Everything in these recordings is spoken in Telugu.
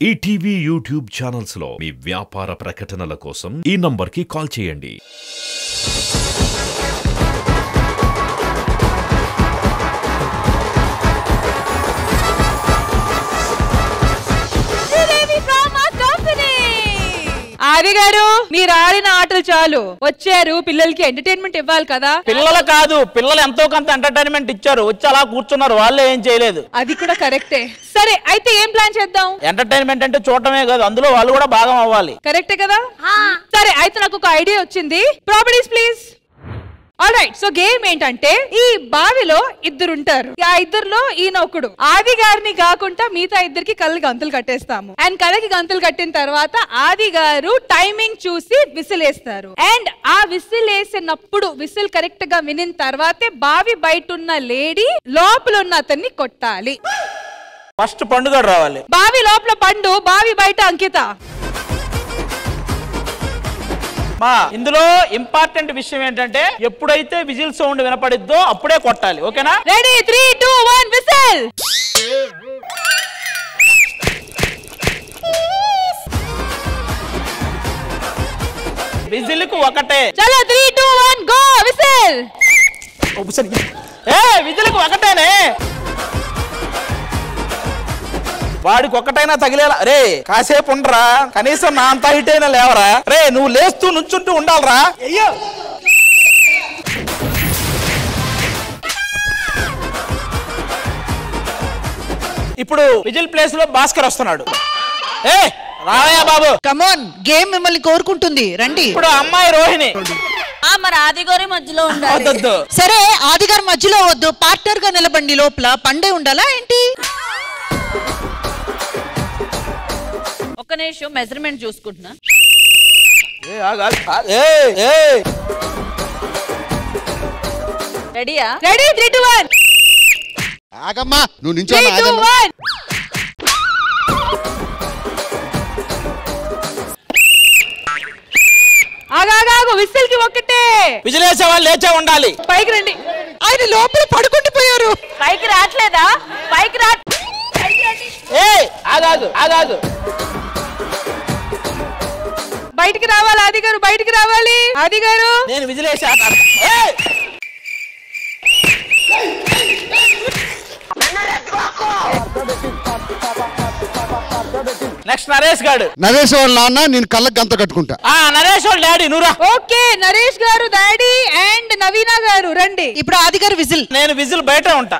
ఈటీవీ యూట్యూబ్ ఛానల్స్ లో మీ వ్యాపార ప్రకటనల కోసం ఈ నంబర్కి కాల్ చేయండి. ఆది గారు మీరు ఆడిన ఆటలు చాలు, వచ్చారు పిల్లలకి ఎంటర్టైన్మెంట్ ఇవ్వాలి కదా. పిల్లలు కాదు, పిల్లలు ఎంతో కొంత ఎంటర్టైన్మెంట్ ఇచ్చారు, వచ్చి అలా కూర్చున్నారు, వాళ్ళే ఏం చేయలేదు. అది కూడా కరెక్టే. సరే అయితే ఏం ప్లాన్ చేద్దాం? ఎంటర్టైన్మెంట్ అంటే చూడటమే కాదు, అందులో వాళ్ళు కూడా భాగం అవ్వాలి. కరెక్టే కదా. సరే అయితే నాకు ఒక ఐడియా వచ్చింది. Properties please. Alright, so game ఏంటంటే ఈ బావిలో ఇద్దరుంటారు. ఆ ఇద్దరులో ఈయన ఒకడు. ఆది గారిని కాకుండా మిగతా ఇద్దరికి కళ్ళకి గంతులు కట్టేస్తాము. అండ్ కళ్ళకి గంతులు కట్టిన తర్వాత ఆది గారు టైమింగ్ చూసి విసిల్ వేస్తారు. అండ్ ఆ విసిల్ వేసినప్పుడు విసిల్ కరెక్ట్ గా వినిన తర్వాతే బావి బయట ఉన్న లేడీ లోపల ఉన్న అతన్ని కొట్టాలి. ఫస్ట్ పండుగ రావాలి. బావి లోపల పండు, బావి బయట అంకిత. ఇందులో ఇంపార్టెంట్ విషయం ఏంటంటే ఎప్పుడైతే విజిల్ సౌండ్ వినపడిద్దో అప్పుడే కొట్టాలి. ఓకేనా? Ready 3 2 1 whistle. విజిల్ కు ఒకటే. చలో 3 2 1 గో విసిల్. విజిల్ కు ఒకటేనే. వాడికి ఒక్కటైనా తగిలేలా రే, కాసేపు ఉండరా, కనీసం నా అంత హైట్ అయినా లేవరా రే, నువ్వు లేస్తూ నుంచుంటూ ఉండాలరా. అయ్యో ఇప్పుడు విజిల్ ప్లేస్ లో భాస్కర్ వస్తున్నాడు. రావయ్యా బాబు. కమోన్, గేమ్ మిమ్మల్ని కోరుకుంటుంది, రండి. ఇప్పుడు అమ్మాయి రోహిణి. మరి ఆదిగారి మధ్యలో ఉండాలి. సరే ఆదిగారి మధ్యలో వద్దు, పార్ట్నర్ గా నిలబండి. లోపల పండే ఉండాలా ఏంటి? ఒక్క నిమిషం మెజర్మెంట్ చూసుకుంటున్నా. రెడీయా? రెడీ 3 2 1. ఆగమ్మా, నువ్వు నించో. 3 2 1. ఆగాగాగు, విసిల్ కి ఒక్కటే. విజిల్ వేసే వాళ్ళు లేచే ఉండాలి. పైకి రండి. ఆయన లోపల పడుకుండిపోయారు. పైకి రావట్లేదా? పైకి రా. ఆగాగు ఆగాగు. బయటికి రావాలి ఆది గారు, బయటికి రావాలి ఆది గారు. నేను విజిల్ వేసి నెక్స్ట్ నరేష్ గారు. నరేష్ వాళ్ళ నాన్న, నేను కళ్ళకి గంత కట్టుకుంటా. నరేష్ వాళ్ళ డాడీ నువ్వురా. ఓకే, నరేష్ గారు డాడీ అండ్ నవీన గారు రండి. ఇప్పుడు ఆది గారు విజిల్. నేను విజిల్ బయట ఉంటా.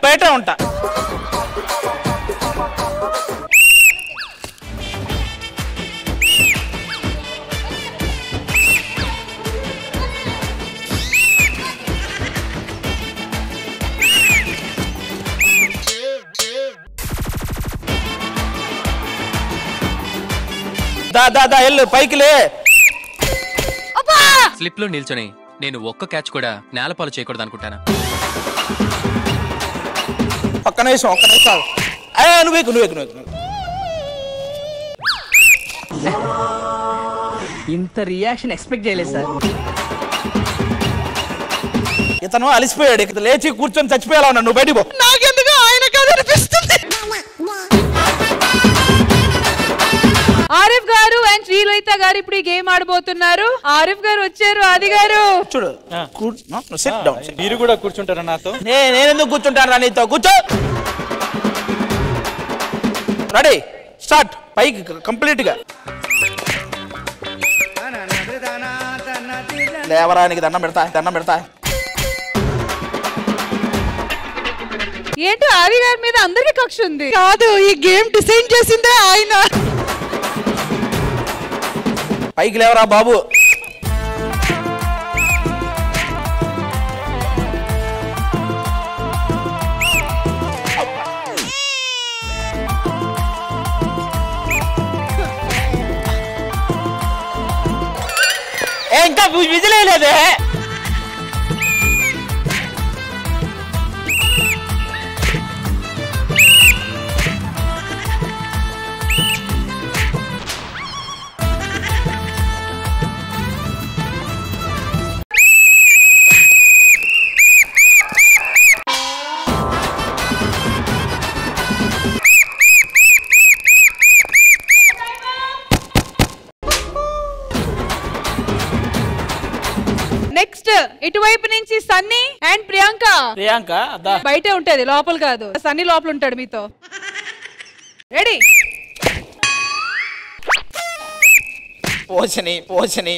దా ఎల్లు పైకిలే. స్లిప్ లో నిల్చొని నేను ఒక్క క్యాచ్ కూడా నేలపాలు చేయకూడదు అనుకుంటాను. ఒక్క నిమిషం. నువ్వు ఇంత రియాక్షన్ ఎక్స్పెక్ట్ చేయలేదు సార్. ఇతను అలిసిపోయాడు, ఇక లేచి కూర్చొని చచ్చిపోయేలా ఉన్నాడు. నువ్వు బయటికి పో. నాకెందుకు ఆయన కాదు అనిపిస్తుంది. ఆరిఫ్ గారు అండ్ శ్రీలలిత గారు ఇప్పుడు ఈ గేమ్ ఆడబోతున్నారు. ఆరిఫ్ గారు వచ్చారు. ఆది గారు చూడు, మీరు కూడా కూర్చుంటారా నాతో? నేనెందుకు కూర్చుంటాను నీతో? కూర్చో. Ready start. పైకి కంప్లీట్ గా లేవరానికి దండం పెడతా. ఏంటో ఆది గారి మీద అందరికి కక్ష ఉంది. కాదు, ఈ గేమ్ డిజైన్ చేసిందే ఆయన. పైకి లేవరా బాబు. ఇంకా విజిల్ వేయలేదే. నెక్స్ట్ ఇటువైపు నుంచి సన్నీ అండ్ ప్రియాంక. ప్రియాంక బయటే ఉంటది, లోపల కాదు. సన్నీ లోపల ఉంటాడు మీతో. రెడీ? పోచని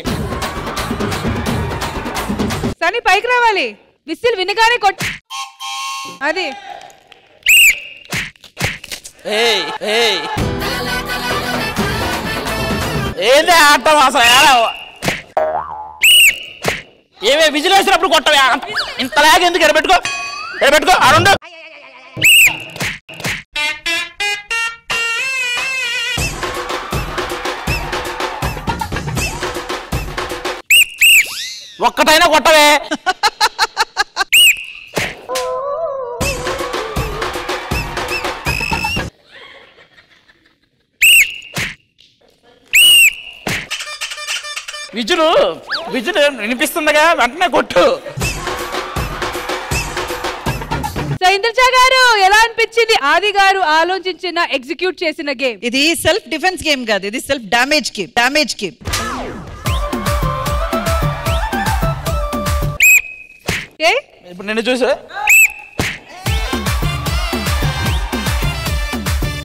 సన్నీ పైకి రావాలి. విసిల్ వినగానే కొట్. అది ఏదే ఆటం అసలు. ఏమే విజిల్ వేసినప్పుడు కొట్టవే, ఇంతలాగా ఎందుకు? ఎడబెట్టుకో అరుండు. ఒక్కటైనా కొట్టవే. విజులు వినిపిస్తుందిగా, వెంటనే కొట్టు. సో ఇంద్రజ గారు ఎలా అనిపించింది ఆది గారు ఆలోచించిన ఎగ్జిక్యూట్ చేసిన గేమ్? ఇది సెల్ఫ్ డిఫెన్స్ గేమ్ కాదు, ఇది సెల్ఫ్ డామేజ్ గేమ్. ఇప్పుడు నిన్ను చూసా